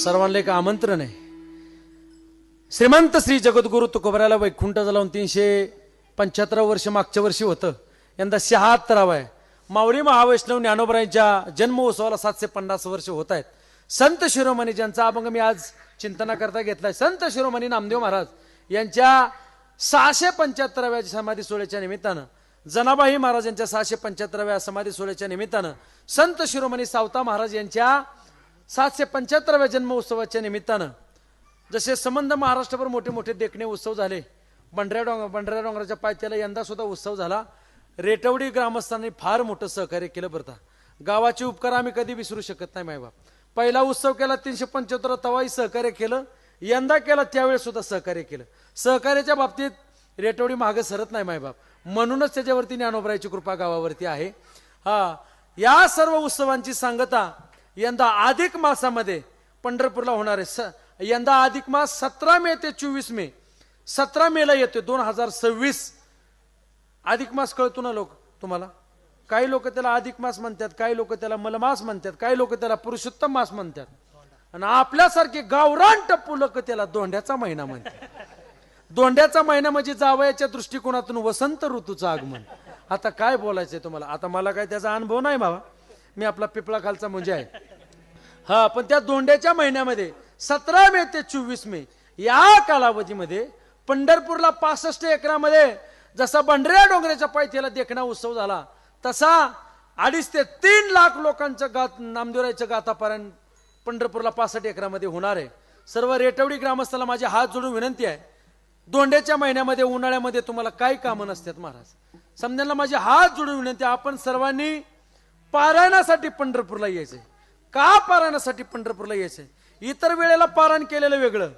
सर्वांना एक आमंत्रण आहे. श्रीमंत श्री जगद्गुरु तुकोबराला वैकुंठ जाऊन 375 वर्ष मागच्या वर्षी होतं. यंदा 76 आहे. माऊली महावैष्णव ज्ञानोबरायांच्या जन्मोत्सवाला 750 वर्ष होत आहेत. संत शिरोमणी ज्यांचा अभंग मी आज चिंतनाकरता घेतलाय, संत शिरोमणी नामदेव महाराज यांच्या 675व्या समाधी सोहळ्याच्या निमित्तानं, जनाबाई महाराज यांच्या 675व्या समाधी सोहळ्याच्या निमित्तानं, संत शिरोमणी सावता महाराज यांच्या 775व्या जन्मोत्सवाच्या निमित्तानं जसे संबंध महाराष्ट्रभर मोठे मोठे देखणे उत्सव झाले, बंडऱ्या डोंगराच्या पायथ्याला यंदा सुद्धा उत्सव झाला. रेटवडी ग्रामस्थांनी फार मोठं सहकार्य केलं. बरं, गावाचे उपकार आम्ही कधी विसरू शकत नाही. मायबाप पहिला उत्सव केला 375, तवाही सहकार्य केलं, यंदा केला त्यावेळेस सुद्धा सहकार्य केलं. सहकार्याच्या बाबतीत रेटवडी मागे सरत नाही मायबाप, म्हणूनच त्याच्यावरती ज्ञानोबरायची कृपा गावावरती आहे. या सर्व उत्सवांची सांगता यंदा अधिक मासामध्ये पंढरपूरला होणार आहे. यंदा अधिक मास 17 मे ते 24 मे, 17 मेला येतो 2026. अधिक मास कळतो ना लोक तुम्हाला? काही लोक त्याला अधिक मास म्हणतात, काही लोक त्याला मलमास म्हणतात, काही लोक त्याला पुरुषोत्तम मास म्हणतात, आणि आपल्यासारखे गावरान टप्पू लोक त्याला दोंड्याचा महिना म्हणतात. दोंड्याचा महिना म्हणजे जावयाच्या दृष्टिकोनातून वसंत ऋतूचं आगमन. आता काय बोलायचंय तुम्हाला? आता मला काय त्याचा अनुभव नाही बाबा, मी आपला पिपळा खालचा म्हणजे आहे. पण त्या दोंड्याच्या महिन्यामध्ये 17 मे ते 24 मे या कालावधीमध्ये पंढरपूरला 65 एकरामध्ये जसा बंडऱ्या डोंगराच्या पायथ्याला देखणा उत्सव झाला, तसा 2.5 ते 3 लाख लोकांचं नामदेवरायचं गाथापारायण पंढरपूरला 65 एकरामध्ये होणार आहे. सर्व रेटवडी ग्रामस्थांना माझे हात जोडून विनंती आहे, दोंड्याच्या महिन्यामध्ये उन्हाळ्यामध्ये तुम्हाला काही कामं नसतात महाराज, समजायला माझे हात जोडून विनंती, आपण सर्वांनी पारायणासाठी पंढरपूरला यायचंय. का पारायणासाठी पंढरपूरला यायचंय? इतर वेळेला पारायण केलेलं वेगळं,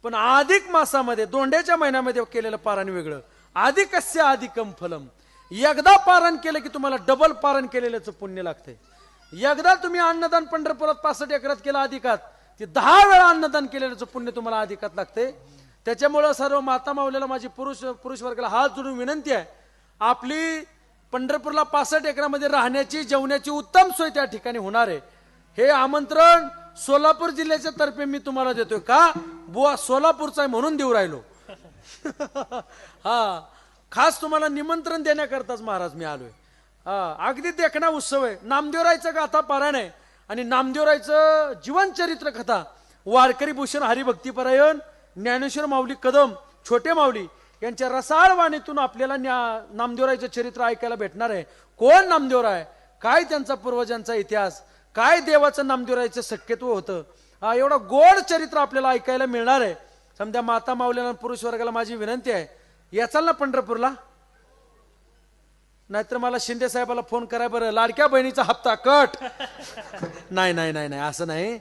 पण अधिक मासामध्ये दोंड्याच्या महिन्यामध्ये केलेलं पारायण वेगळं. अधिकस्य अधिकम फलम. एकदा पारायण केलं की तुम्हाला डबल पारायण केलेल्याच पुण्य लागतंय. एकदा तुम्ही अन्नदान पंढरपुरात 65 एकरात केलं अधिकात, ते 10 वेळा अन्नदान केलेल्याचं पुण्य तुम्हाला अधिकात लागतंय. त्याच्यामुळं सर्व माता माऊलीला माझी पुरुष वर्गाला हात जोडून विनंती आहे, आपली पंढरपूरला 65 एकरामध्ये राहण्याची जेवण्याची उत्तम सोय त्या ठिकाणी होणार आहे. हे आमंत्रण सोलापूर जिल्ह्याच्या तर्फे मी तुम्हाला देतोय. का बुवा सोलापूरचा आहे म्हणून देऊ राहिलो. खास तुम्हाला निमंत्रण देण्याकरताच महाराज मी आलोय. अगदी देखणा उत्सव आहे. नामदेवरायचं गाथा पारायण आहे आणि नामदेवरायचं जीवनचरित्र कथा वारकरी भूषण हरिभक्तीपरायण ज्ञानेश्वर माऊली कदम छोटे माऊली यांच्या रसाळ वाणीतून आपल्याला नामदेवरायचं चरित्र ऐकायला भेटणार आहे. कोण नामदेवराय, काय त्यांचा पूर्वजांचा इतिहास, काय देवाचं नामदेवरायचं शक्यत्व होतं, एवढं गोड चरित्र आपल्याला ऐकायला मिळणार आहे. समजा माता माऊलीला पुरुष वर्गाला माझी विनंती आहे, याचाल ना पंढरपूरला? नाहीतर मला शिंदे साहेबाला फोन कराय बरं, लाडक्या बहिणीचा हप्ता कट. नाही नाही नाही नाही असं नाही,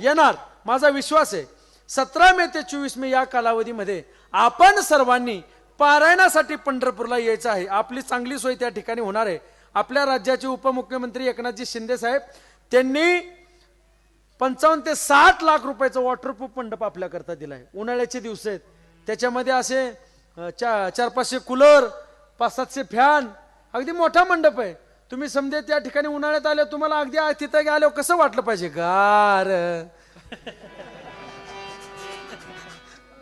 येणार माझा विश्वास आहे. 17 मे ते 24 मे या कालावधीमध्ये आपण सर्वांनी पारायणासाठी पंढरपूरला यायचं आहे. आपली चांगली सोय त्या ठिकाणी होणार आहे. आपल्या राज्याचे उपमुख्यमंत्री एकनाथजी शिंदे साहेब त्यांनी 55 ते 60 लाख रुपयाचा वॉटरप्रूफ मंडप आपल्याकरता दिलाय. उन्हाळ्याचे दिवस आहेत, त्याच्यामध्ये असे 400-500 कूलर, 500-700 फॅन, अगदी मोठा मंडप आहे. तुम्ही समजे त्या ठिकाणी उन्हाळ्यात आले, तुम्हाला अगदी तिथं गेल्यावर कसं वाटलं पाहिजे? गार.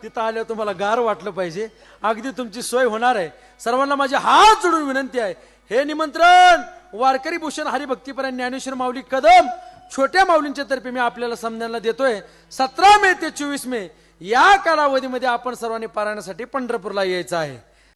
तिथं आल्यावर तुम्हाला गार वाटलं पाहिजे. अगदी तुमची सोय होणार आहे. सर्वांना माझे हात जोडून विनंती आहे, हे निमंत्रण वारकरी भूषण हरिभक्तीपरायण ज्ञानेश्वर माऊली कदम छोट्या माऊलींच्या तर्फे मी आपल्याला समजायला देतोय. 17 मे ते 24 मे या कालावधीमध्ये आपण सर्वांनी पारायणासाठी पंढरपूरला यायचं आहे.